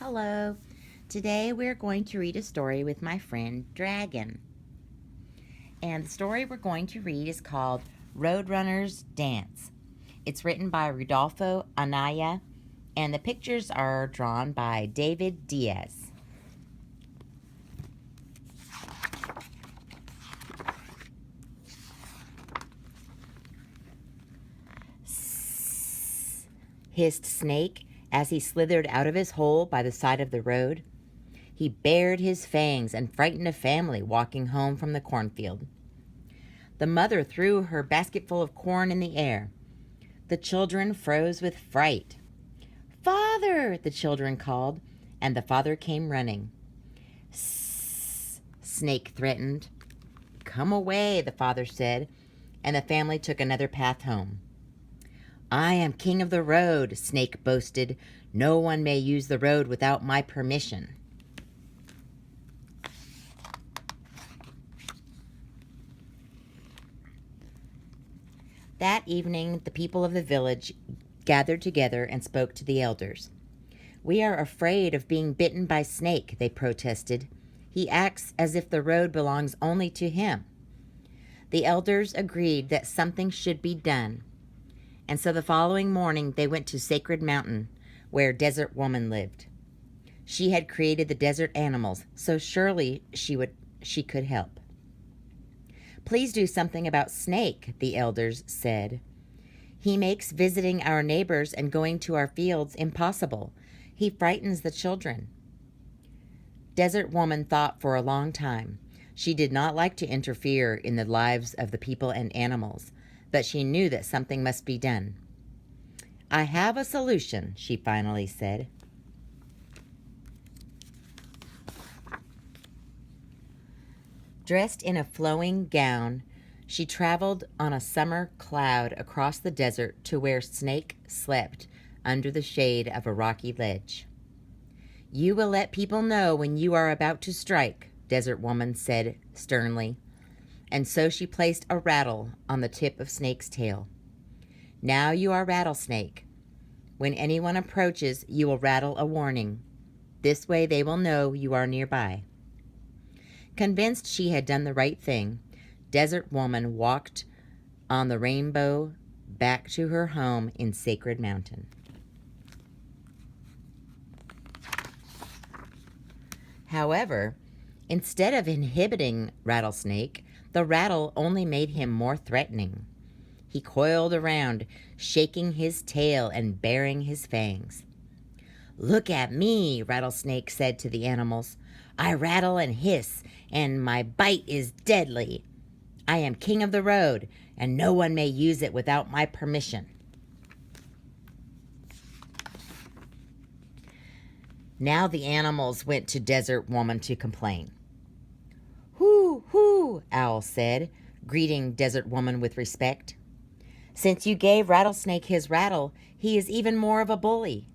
Hello. Today we're going to read a story with my friend Dragon. And the story we're going to read is called Roadrunner's Dance. It's written by Rudolpho Anaya, and the pictures are drawn by David Diaz. "Sss," hissed Snake as he slithered out of his hole by the side of the road. He bared his fangs and frightened a family walking home from the cornfield. The mother threw her basketful of corn in the air. The children froze with fright. "Father!" the children called, and the father came running. "Sss," Snake threatened. "Come away," the father said, and the family took another path home. "I am king of the road," Snake boasted. "No one may use the road without my permission." That evening, the people of the village gathered together and spoke to the elders. "We are afraid of being bitten by Snake," they protested. "He acts as if the road belongs only to him." The elders agreed that something should be done. And so the following morning, they went to Sacred Mountain, where Desert Woman lived. She had created the desert animals, so surely she could help. "Please do something about Snake," the elders said. "He makes visiting our neighbors and going to our fields impossible. He frightens the children." Desert Woman thought for a long time. She did not like to interfere in the lives of the people and animals, but she knew that something must be done. "I have a solution," she finally said. Dressed in a flowing gown, she traveled on a summer cloud across the desert to where Snake slept under the shade of a rocky ledge. "You will let people know when you are about to strike," Desert Woman said sternly. And so she placed a rattle on the tip of Snake's tail. "Now you are Rattlesnake. When anyone approaches, you will rattle a warning. This way they will know you are nearby." Convinced she had done the right thing, Desert Woman walked on the rainbow back to her home in Sacred Mountain. However, instead of inhibiting Rattlesnake, the rattle only made him more threatening. He coiled around, shaking his tail and baring his fangs. "Look at me," Rattlesnake said to the animals. "I rattle and hiss, and my bite is deadly. I am king of the road, and no one may use it without my permission." Now the animals went to Desert Woman to complain. "Hoo, hoo," Owl said, greeting Desert Woman with respect. "Since you gave Rattlesnake his rattle, he is even more of a bully.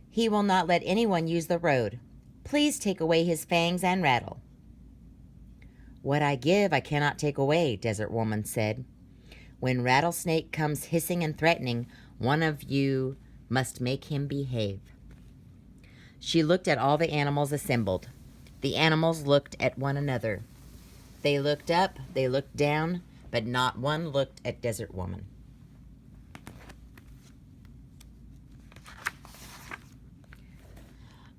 He will not let anyone use the road. Please take away his fangs and rattle." "What I give, I cannot take away," Desert Woman said. "When Rattlesnake comes hissing and threatening, one of you must make him behave." She looked at all the animals assembled. The animals looked at one another. They looked up, they looked down, but not one looked at Desert Woman.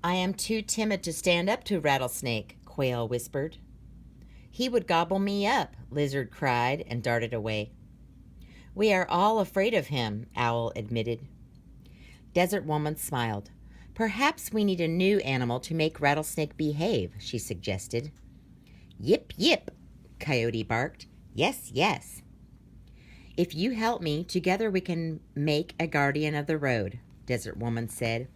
"I am too timid to stand up to Rattlesnake," Quail whispered. "He would gobble me up," Lizard cried and darted away. "We are all afraid of him," Owl admitted. Desert Woman smiled. "Perhaps we need a new animal to make Rattlesnake behave," she suggested. "Yip, yip," Coyote barked. "Yes, yes." "If you help me, together we can make a guardian of the road," Desert Woman said.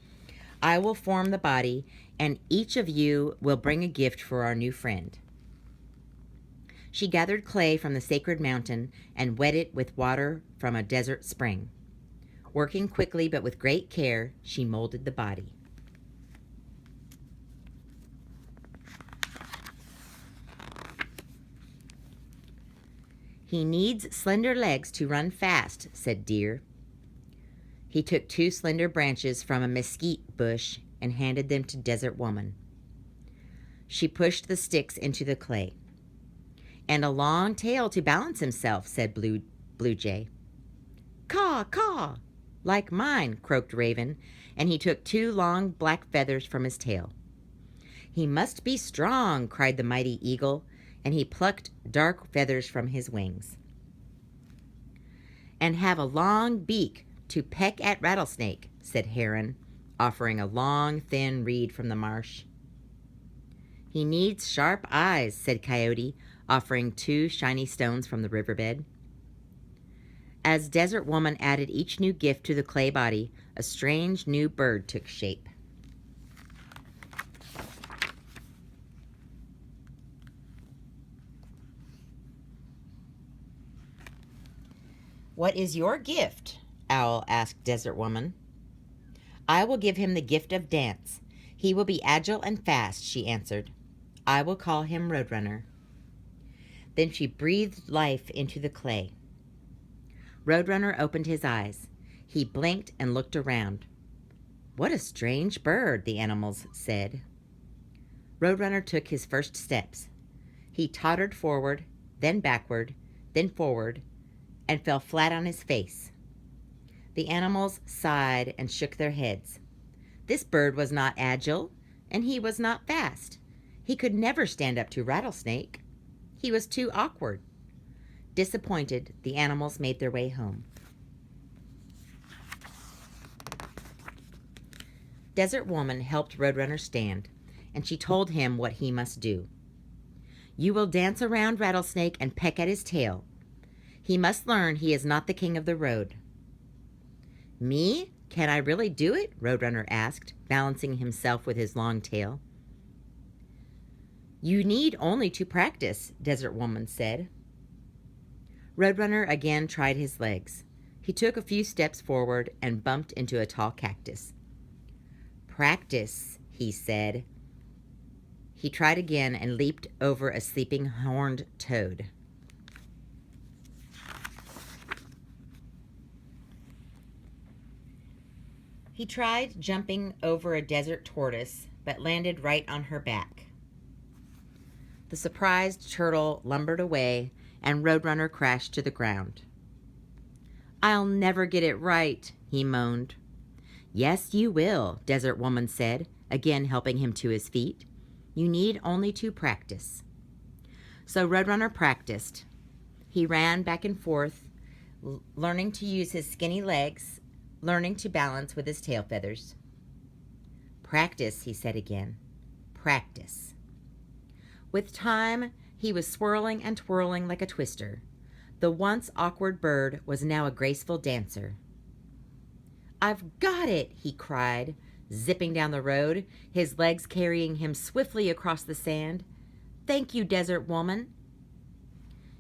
"I will form the body, and each of you will bring a gift for our new friend." She gathered clay from the sacred mountain and wet it with water from a desert spring. Working quickly but with great care, she molded the body. "He needs slender legs to run fast," said Deer. He took 2 slender branches from a mesquite bush and handed them to Desert Woman. She pushed the sticks into the clay. "And a long tail to balance himself," said Blue Jay. "Caw, caw!" "Like mine," croaked Raven, and he took 2 long black feathers from his tail. "He must be strong," cried the mighty eagle, and he plucked dark feathers from his wings. "And have a long beak to peck at Rattlesnake," said Heron, offering a long, thin reed from the marsh. "He needs sharp eyes," said Coyote, offering 2 shiny stones from the riverbed. As Desert Woman added each new gift to the clay body, a strange new bird took shape. "What is your gift?" Owl asked Desert Woman. "I will give him the gift of dance. He will be agile and fast," she answered. "I will call him Roadrunner." Then she breathed life into the clay. Roadrunner opened his eyes. He blinked and looked around. "What a strange bird," the animals said. Roadrunner took his first steps. He tottered forward, then backward, then forward, and fell flat on his face. The animals sighed and shook their heads. This bird was not agile, and he was not fast. He could never stand up to Rattlesnake. He was too awkward. Disappointed, the animals made their way home. Desert Woman helped Roadrunner stand, and she told him what he must do. "You will dance around Rattlesnake and peck at his tail. He must learn he is not the king of the road." "Me? Can I really do it?" Roadrunner asked, balancing himself with his long tail. "You need only to practice," Desert Woman said. Roadrunner again tried his legs. He took a few steps forward and bumped into a tall cactus. "Practice," he said. He tried again and leaped over a sleeping horned toad. He tried jumping over a desert tortoise, but landed right on her back. The surprised turtle lumbered away, and Roadrunner crashed to the ground. "I'll never get it right," he moaned. "Yes, you will," Desert Woman said, again helping him to his feet. "You need only to practice." So Roadrunner practiced. He ran back and forth, learning to use his skinny legs, learning to balance with his tail feathers. "Practice," he said again. "Practice." With time, he was swirling and twirling like a twister. The once awkward bird was now a graceful dancer. "I've got it!" he cried, zipping down the road, his legs carrying him swiftly across the sand. "Thank you, Desert Woman."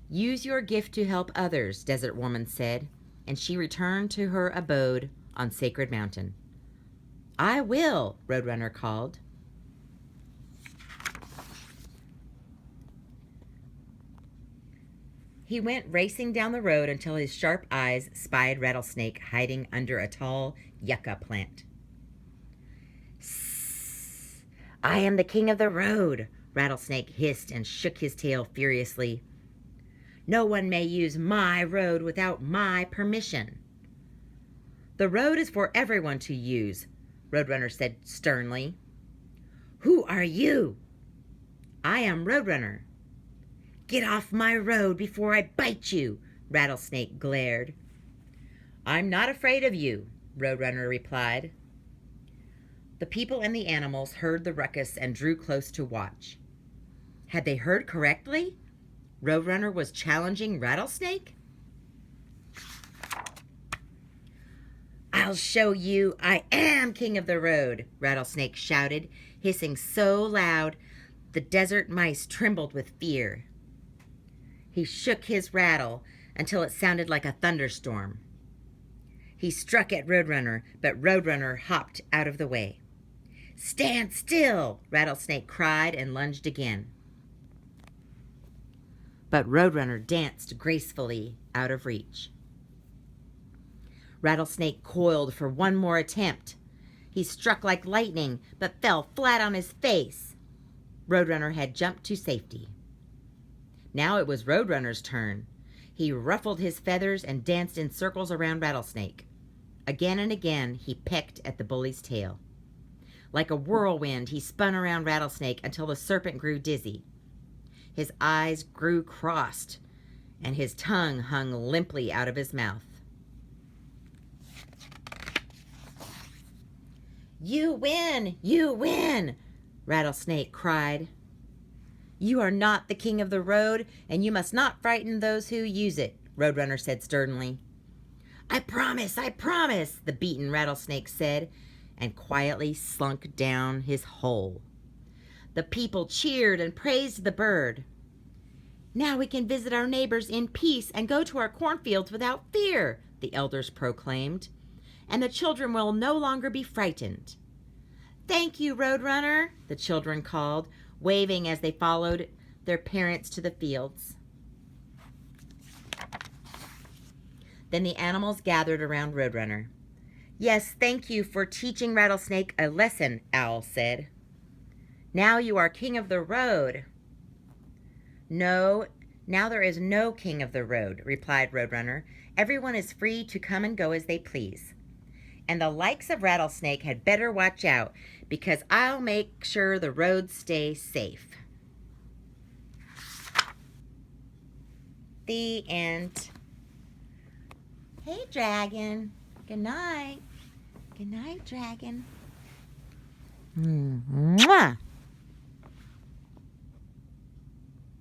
"Use your gift to help others," Desert Woman said, and she returned to her abode on Sacred Mountain. "I will," Roadrunner called. He went racing down the road until his sharp eyes spied Rattlesnake hiding under a tall yucca plant. "Sss! I am the king of the road," Rattlesnake hissed and shook his tail furiously. "No one may use my road without my permission." "The road is for everyone to use," Roadrunner said sternly. "Who are you?" "I am Roadrunner." "Get off my road before I bite you," Rattlesnake glared. "I'm not afraid of you," Roadrunner replied. The people and the animals heard the ruckus and drew close to watch. Had they heard correctly? Roadrunner was challenging Rattlesnake? "I'll show you I am king of the road," Rattlesnake shouted, hissing so loud the desert mice trembled with fear. He shook his rattle until it sounded like a thunderstorm. He struck at Roadrunner, but Roadrunner hopped out of the way. "Stand still!" Rattlesnake cried and lunged again. But Roadrunner danced gracefully out of reach. Rattlesnake coiled for one more attempt. He struck like lightning, but fell flat on his face. Roadrunner had jumped to safety. Now it was Roadrunner's turn. He ruffled his feathers and danced in circles around Rattlesnake. Again and again, he pecked at the bully's tail. Like a whirlwind, he spun around Rattlesnake until the serpent grew dizzy. His eyes grew crossed, and his tongue hung limply out of his mouth. "You win! You win!" Rattlesnake cried. "You are not the king of the road, and you must not frighten those who use it," Roadrunner said sternly. I promise, the beaten Rattlesnake said, and quietly slunk down his hole. The people cheered and praised the bird. "Now we can visit our neighbors in peace and go to our cornfields without fear," the elders proclaimed, "and the children will no longer be frightened." "Thank you, Roadrunner," the children called, waving as they followed their parents to the fields. Then the animals gathered around Roadrunner. "Yes, thank you for teaching Rattlesnake a lesson," Owl said. "Now you are king of the road." "No, now there is no king of the road," replied Roadrunner. "Everyone is free to come and go as they please. And the likes of Rattlesnake had better watch out, because I'll make sure the roads stay safe." The end. Hey, Dragon. Good night. Good night, Dragon. Mwah.